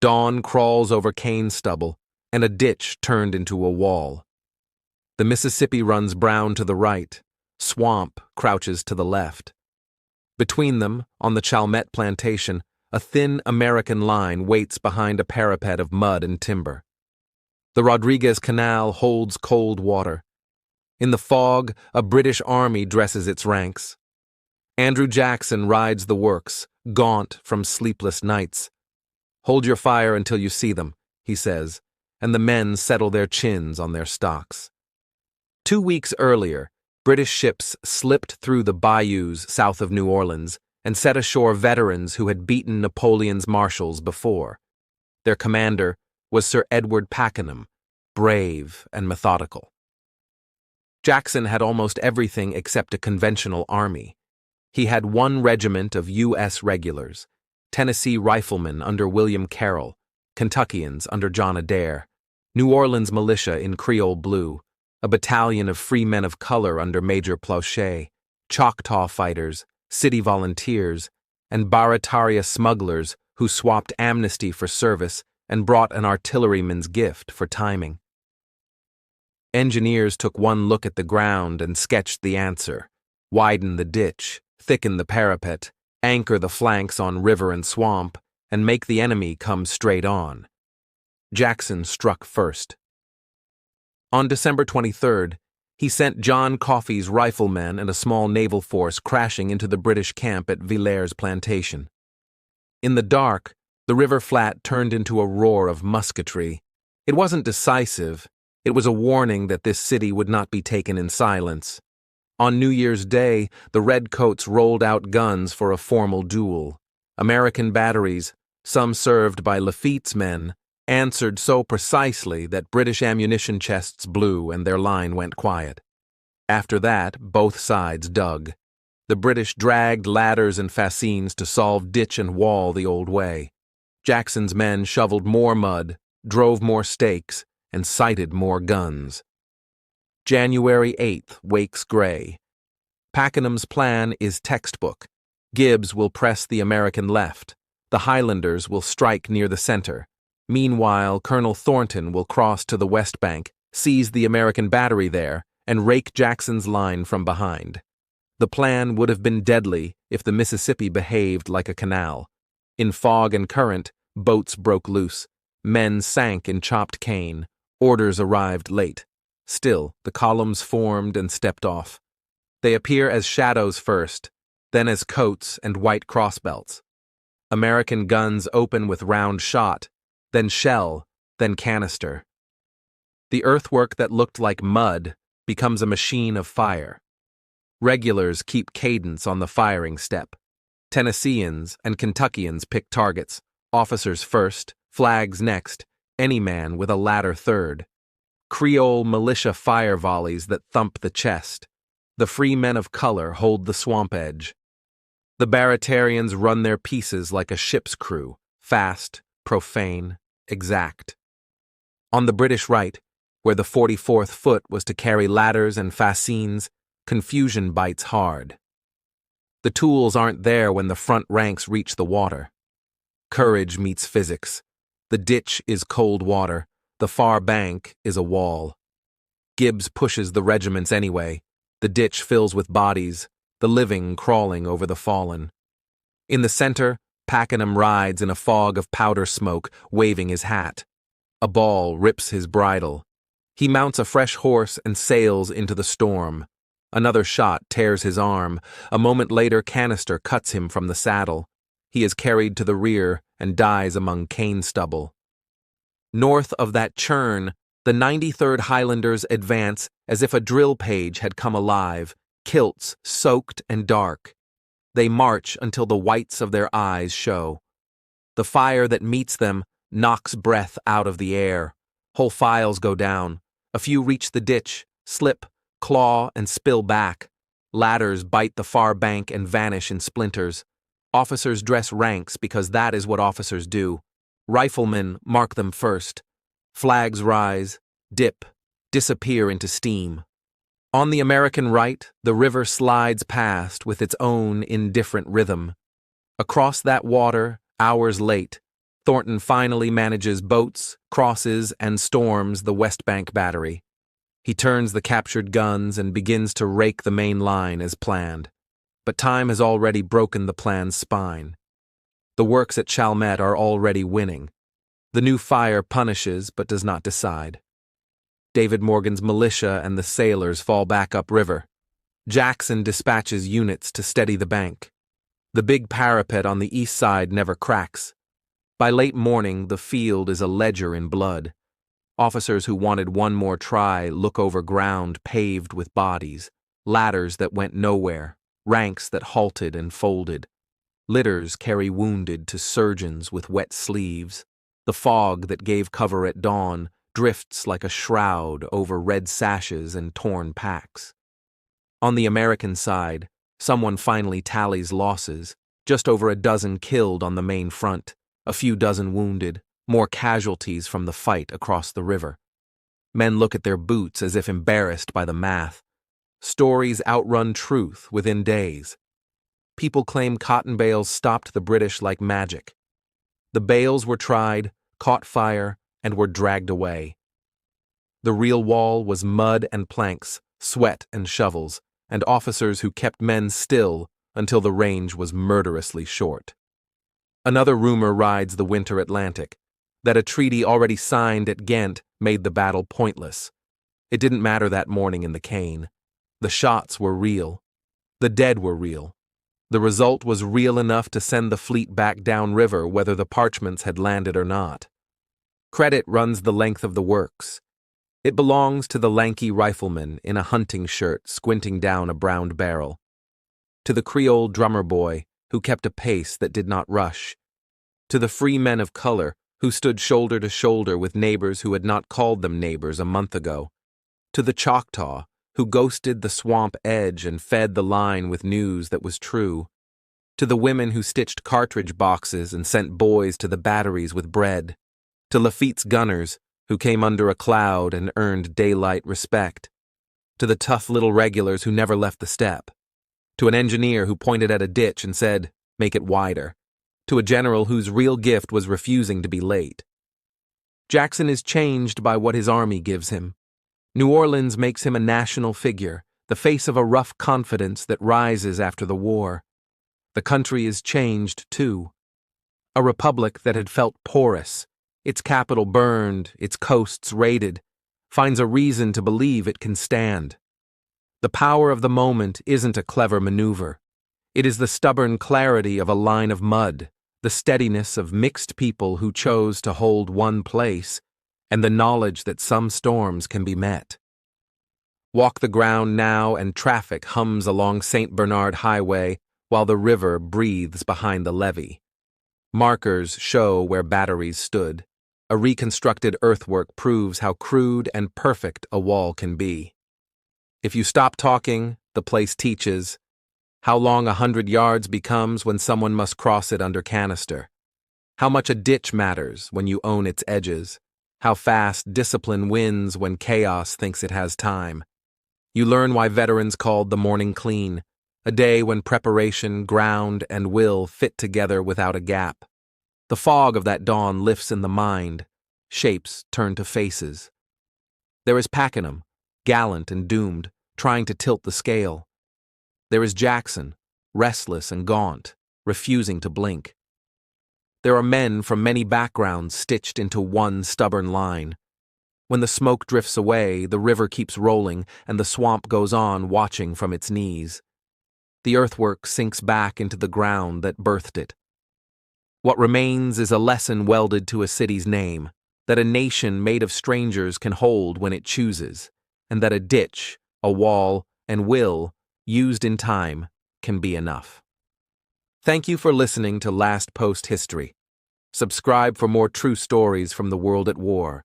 Dawn crawls over cane stubble, and a ditch turned into a wall. The Mississippi runs brown to the right, swamp crouches to the left. Between them, on the Chalmette plantation, a thin American line waits behind a parapet of mud and timber. The Rodriguez Canal holds cold water. In the fog, a British army dresses its ranks. Andrew Jackson rides the works, gaunt from sleepless nights. "Hold your fire until you see them," he says, and the men settle their chins on their stocks. 2 weeks earlier, British ships slipped through the bayous south of New Orleans and set ashore veterans who had beaten Napoleon's marshals before. Their commander was Sir Edward Pakenham, brave and methodical. Jackson had almost everything except a conventional army. He had 1 regiment of U.S. regulars, Tennessee riflemen under William Carroll, Kentuckians under John Adair, New Orleans militia in Creole blue, a battalion of free men of color under Major Plauchet, Choctaw fighters, city volunteers, and Barataria smugglers who swapped amnesty for service and brought an artilleryman's gift for timing. Engineers took one look at the ground and sketched the answer: widen the ditch, thicken the parapet, anchor the flanks on river and swamp, and make the enemy come straight on. Jackson struck first. On December 23rd, he sent John Coffey's riflemen and a small naval force crashing into the British camp at Villers Plantation. In the dark, the river flat turned into a roar of musketry. It wasn't decisive. It was a warning that this city would not be taken in silence. On New Year's Day, the Redcoats rolled out guns for a formal duel. American batteries, some served by Lafitte's men, answered so precisely that British ammunition chests blew and their line went quiet. After that, both sides dug. The British dragged ladders and fascines to solve ditch and wall the old way. Jackson's men shoveled more mud, drove more stakes, and sighted more guns. January 8th wakes gray. Pakenham's plan is textbook. Gibbs will press the American left. The Highlanders will strike near the center. Meanwhile, Colonel Thornton will cross to the west bank, seize the American battery there, and rake Jackson's line from behind. The plan would have been deadly if the Mississippi behaved like a canal. In fog and current, boats broke loose. Men sank in chopped cane. Orders arrived late. Still, the columns formed and stepped off. They appear as shadows first, then as coats and white crossbelts. American guns open with round shot, then shell, then canister. The earthwork that looked like mud becomes a machine of fire. Regulars keep cadence on the firing step. Tennesseans and Kentuckians pick targets, officers first, flags next, any man with a ladder third. Creole militia fire volleys that thump the chest. The free men of color hold the swamp edge. The Baratarians run their pieces like a ship's crew, fast, profane, exact. On the British right, where the 44th foot was to carry ladders and fascines, confusion bites hard. The tools aren't there when the front ranks reach the water. Courage meets physics. The ditch is cold water. The far bank is a wall. Gibbs pushes the regiments anyway. The ditch fills with bodies, the living crawling over the fallen. In the center, Pakenham rides in a fog of powder smoke, waving his hat. A ball rips his bridle. He mounts a fresh horse and sails into the storm. Another shot tears his arm. A moment later, canister cuts him from the saddle. He is carried to the rear and dies among cane stubble. North of that churn, the 93rd Highlanders advance as if a drill page had come alive, kilts soaked and dark. They march until the whites of their eyes show. The fire that meets them knocks breath out of the air. Whole files go down. A few reach the ditch, slip, claw, and spill back. Ladders bite the far bank and vanish in splinters. Officers dress ranks because that is what officers do. Riflemen mark them first. Flags rise, dip, disappear into steam. On the American right, the river slides past with its own indifferent rhythm. Across that water, hours late, Thornton finally manages boats, crosses, and storms the West Bank battery. He turns the captured guns and begins to rake the main line as planned. But time has already broken the plan's spine. The works at Chalmette are already winning. The new fire punishes but does not decide. David Morgan's militia and the sailors fall back upriver. Jackson dispatches units to steady the bank. The big parapet on the east side never cracks. By late morning, the field is a ledger in blood. Officers who wanted one more try look over ground paved with bodies, ladders that went nowhere, ranks that halted and folded. Litters carry wounded to surgeons with wet sleeves. The fog that gave cover at dawn drifts like a shroud over red sashes and torn packs. On the American side, someone finally tallies losses, just over a dozen killed on the main front, a few dozen wounded, more casualties from the fight across the river. Men look at their boots as if embarrassed by the math. Stories outrun truth within days. People claim cotton bales stopped the British like magic. The bales were tried, caught fire, and were dragged away. The real wall was mud and planks, sweat and shovels, and officers who kept men still until the range was murderously short. Another rumor rides the winter Atlantic, that a treaty already signed at Ghent made the battle pointless. It didn't matter that morning in the cane. The shots were real. The dead were real. The result was real enough to send the fleet back downriver whether the parchments had landed or not. Credit runs the length of the works. It belongs to the lanky rifleman in a hunting shirt squinting down a browned barrel, to the Creole drummer boy who kept a pace that did not rush, to the free men of color who stood shoulder to shoulder with neighbors who had not called them neighbors a month ago, to the Choctaw who ghosted the swamp edge and fed the line with news that was true, to the women who stitched cartridge boxes and sent boys to the batteries with bread, to Lafitte's gunners who came under a cloud and earned daylight respect, to the tough little regulars who never left the step, to an engineer who pointed at a ditch and said, "Make it wider," to a general whose real gift was refusing to be late. Jackson is changed by what his army gives him. New Orleans makes him a national figure, the face of a rough confidence that rises after the war. The country is changed, too. A republic that had felt porous, its capital burned, its coasts raided, finds a reason to believe it can stand. The power of the moment isn't a clever maneuver. It is the stubborn clarity of a line of mud, the steadiness of mixed people who chose to hold one place, and the knowledge that some storms can be met. Walk the ground now and traffic hums along St. Bernard Highway while the river breathes behind the levee. Markers show where batteries stood. A reconstructed earthwork proves how crude and perfect a wall can be. If you stop talking, the place teaches how long 100 yards becomes when someone must cross it under canister, how much a ditch matters when you own its edges, how fast discipline wins when chaos thinks it has time. You learn why veterans called the morning clean, a day when preparation, ground, and will fit together without a gap. The fog of that dawn lifts in the mind. Shapes turn to faces. There is Pakenham, gallant and doomed, trying to tilt the scale. There is Jackson, restless and gaunt, refusing to blink. There are men from many backgrounds stitched into one stubborn line. When the smoke drifts away, the river keeps rolling, and the swamp goes on watching from its knees. The earthwork sinks back into the ground that birthed it. What remains is a lesson welded to a city's name, that a nation made of strangers can hold when it chooses, and that a ditch, a wall, and will, used in time, can be enough. Thank you for listening to Last Post History. Subscribe for more true stories from the world at war.